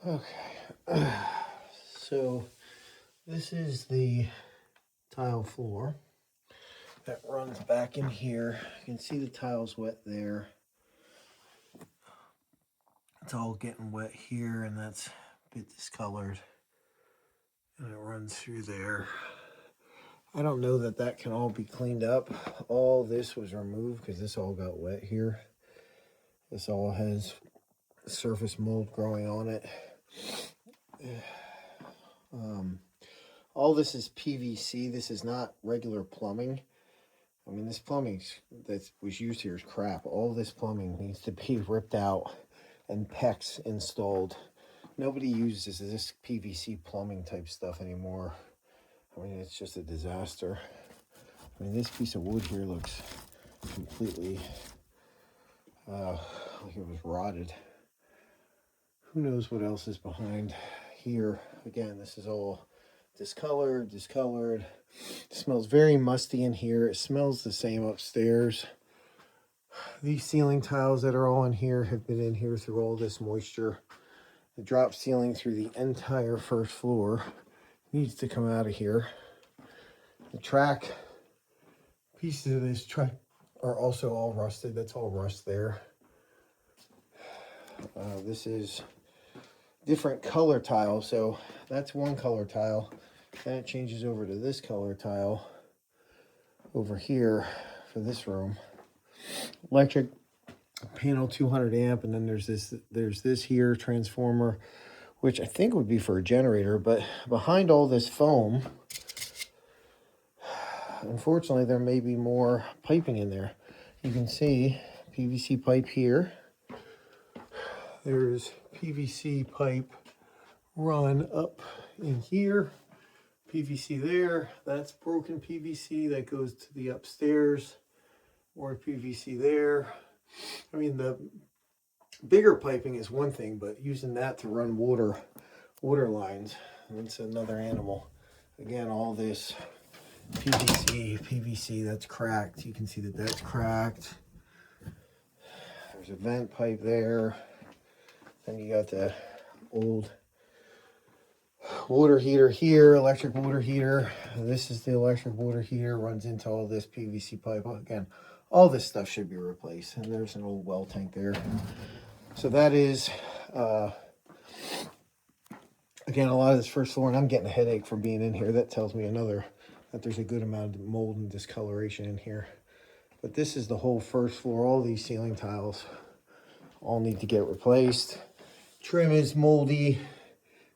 Okay, so this is the tile floor that runs back in here. You can see the tiles wet there. It's all getting wet here, and that's a bit discolored. And it runs through there. I don't know that that can all be cleaned up. All this was removed because this all got wet here. This all has surface mold growing on it. All this is PVC. This is not regular plumbing. I mean, this plumbing that was used here is crap. All this plumbing needs to be ripped out and PEX installed. Nobody uses this PVC plumbing type stuff anymore. I mean, it's just a disaster. I mean, this piece of wood here looks completely like it was rotted. Who knows what else is behind here. Again, this is all discolored. It smells very musty in here. It smells the same upstairs. These ceiling tiles that are all in here have been in here through all this moisture. The drop ceiling through the entire first floor needs to come out of here. The track, pieces of this track are also all rusted. That's all rust there. This is different color tile. So that's one color tile. Then it changes over to this color tile over here for this room. Electric panel 200 amp, and then there's this here transformer, which I think would be for a generator. But behind all this foam, unfortunately, there may be more piping in there. You can see PVC pipe here. There's PVC pipe run up in here. PVC there. That's broken PVC that goes to the upstairs. More PVC there. I mean, the bigger piping is one thing, but using that to run water lines, that's another animal. Again, all this PVC that's cracked. You can see that that's cracked. There's a vent pipe there. Then you got the old water heater here, electric water heater. This is the electric water heater, runs into all this PVC pipe. Again, all this stuff should be replaced. And there's an old well tank there. So that is, again, a lot of this first floor, and I'm getting a headache from being in here. That tells me that there's a good amount of mold and discoloration in here. But this is the whole first floor. All these ceiling tiles all need to get replaced. Trim is moldy.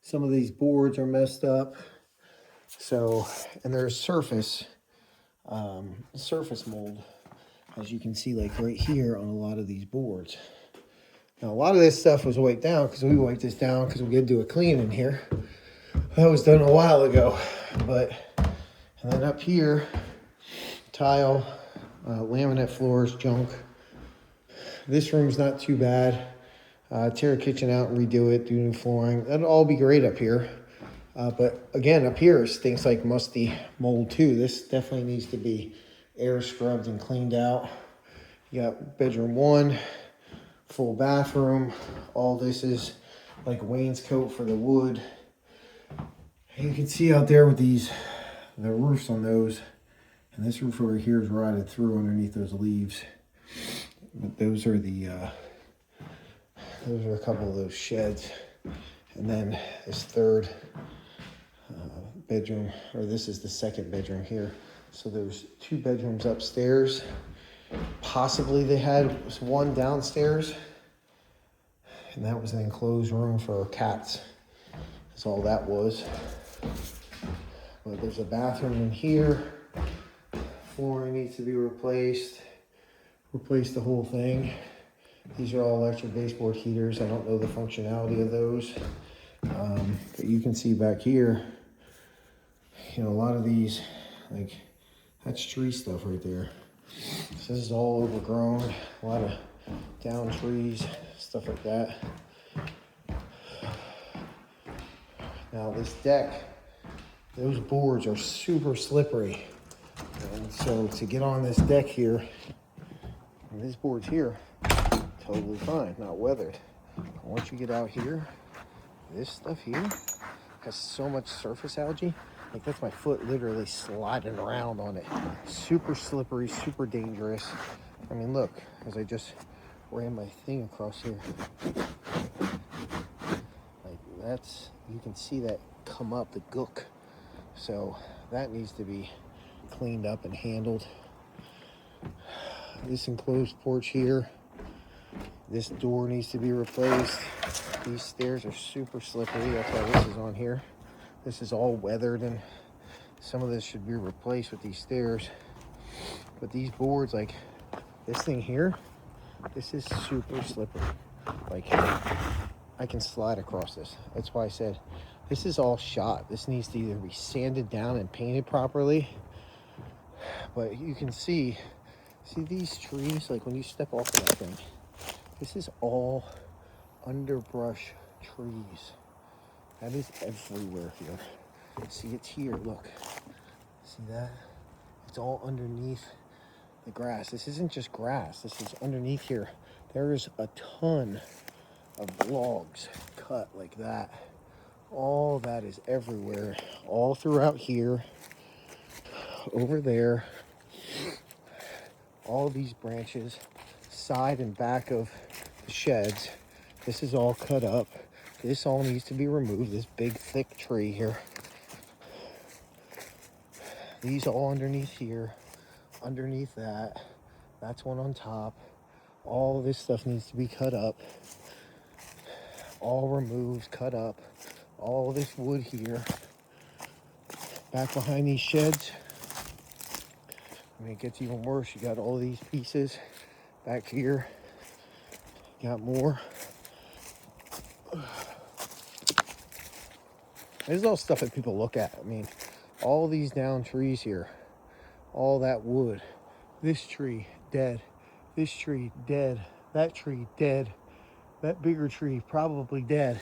Some of these boards are messed up. So, and there's surface mold, as you can see, like right here on a lot of these boards. Now, a lot of this stuff was wiped down because we wiped this down because we got to do a clean in here. That was done a while ago. And then up here, tile, laminate floors, junk. This room's not too bad. Tear a kitchen out and redo it, do new flooring. That'll all be great up here. But again, up here stinks like musty mold too. This definitely needs to be air scrubbed and cleaned out. You got bedroom 1, full bathroom. All this is like wainscot for the wood. And you can see out there with the roofs on those. And this roof over here is rotted through underneath those leaves. But those are a couple of those sheds. And then this third bedroom, or this is the second bedroom here. So there's 2 bedrooms upstairs. Possibly they had one downstairs. And that was an enclosed room for cats. That's all that was. But there's a bathroom in here. Flooring needs to be replaced. Replace the whole thing. These are all electric baseboard heaters. I don't know the functionality of those. But you can see back here, a lot of these, like, that's tree stuff right there. So this is all overgrown. A lot of down trees, stuff like that. Now this deck, those boards are super slippery. And so to get on this deck here, and these boards here, totally fine, not weathered. Once you get out here, this stuff here has so much surface algae. Like, that's my foot literally sliding around on it. Super slippery, super dangerous. I mean, look, as I just ran my thing across here. Like, that's, you can see that come up, the gook. So that needs to be cleaned up and handled. This enclosed porch here, this door needs to be replaced. These stairs are super slippery. That's why this is on here. This is all weathered, and some of this should be replaced with these stairs. But these boards, like this thing here, this is super slippery. Like, I can slide across this. That's why I said this is all shot. This needs to either be sanded down and painted properly. But you can see these trees, like when you step off of that thing, this is all underbrush trees. That is everywhere here. See, it's here, look. See that? It's all underneath the grass. This isn't just grass, this is underneath here. There is a ton of logs cut like that. All that is everywhere, all throughout here, over there. All these branches, side and back of the sheds, this is all cut up. This all needs to be removed, this big thick tree here. These all underneath here, underneath that. That's one on top. All this stuff needs to be cut up. All removed, cut up. All this wood here. Back behind these sheds. I mean, it gets even worse. You got all these pieces back here. Got more. This is all stuff that people look at. I mean, all these down trees here, all that wood, this tree dead, this tree dead, that tree dead, that bigger tree probably dead.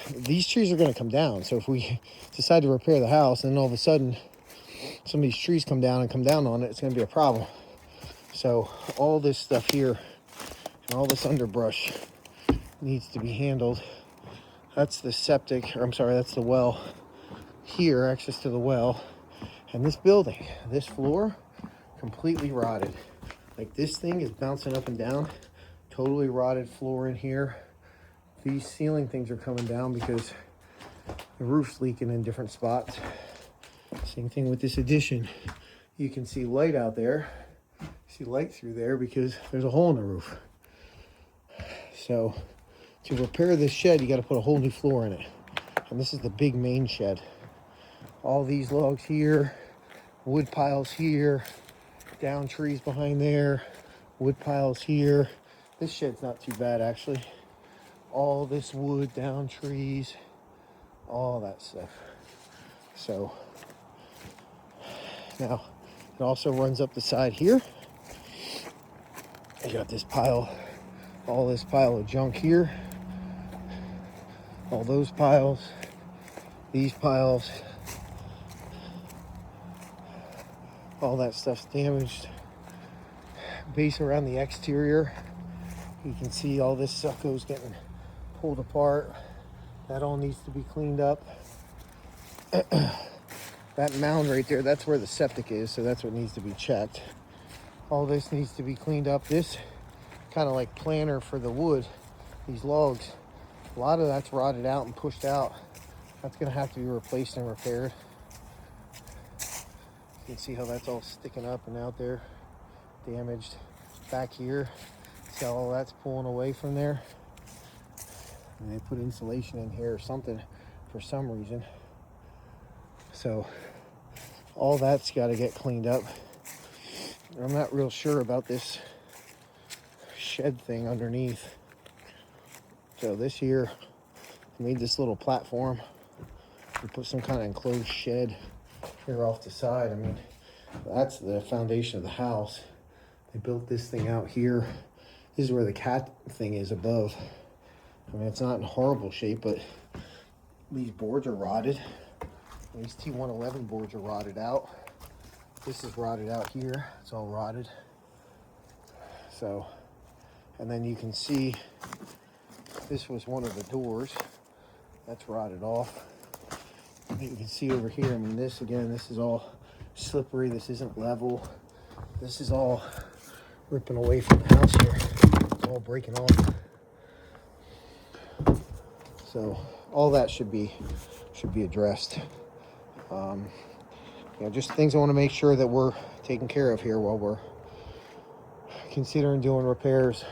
These trees are going to come down. So if we decide to repair the house and all of a sudden some of these trees come down on it, it's going to be a problem. So all this stuff here and all this underbrush needs to be handled. That's the septic, or I'm sorry, that's the well here, access to the well. And this building, this floor, completely rotted. Like, this thing is bouncing up and down. Totally rotted floor in here. These ceiling things are coming down because the roof's leaking in different spots. Same thing with this addition. You can see light out there. See light through there because there's a hole in the roof. So to repair this shed, you got to put a whole new floor in it. And this is the big main shed. All these logs here, wood piles here, down trees behind there, wood piles here. This shed's not too bad, actually. All this wood, down trees, all that stuff. So now it also runs up the side here. You got this pile, all this pile of junk here, all those piles, these piles, all that stuff's damaged. Base around the exterior, you can see all this succo's getting pulled apart. That all needs to be cleaned up. That mound right there, that's where the septic is, so that's what needs to be checked. All this needs to be cleaned up. This kind of like planter for the wood, these logs, a lot of that's rotted out and pushed out. That's gonna have to be replaced and repaired. You can see how that's all sticking up and out there, damaged. Back here, see how all that's pulling away from there. And they put insulation in here or something for some reason. So all that's got to get cleaned up. I'm not real sure about this shed thing underneath. So this year, I made this little platform. We put some kind of enclosed shed here off the side. I mean, that's the foundation of the house. They built this thing out here. This is where the cat thing is above. I mean, it's not in horrible shape, but these boards are rotted. These T111 boards are rotted out. This is rotted out here. It's all rotted. So, and then you can see This was one of the doors. That's rotted off. You can see over here, I mean, this again, this is all slippery. This isn't level. This is all ripping away from the house here. It's all breaking off. So all that should be addressed. Just things I want to make sure that we're taking care of here while we're considering doing repairs.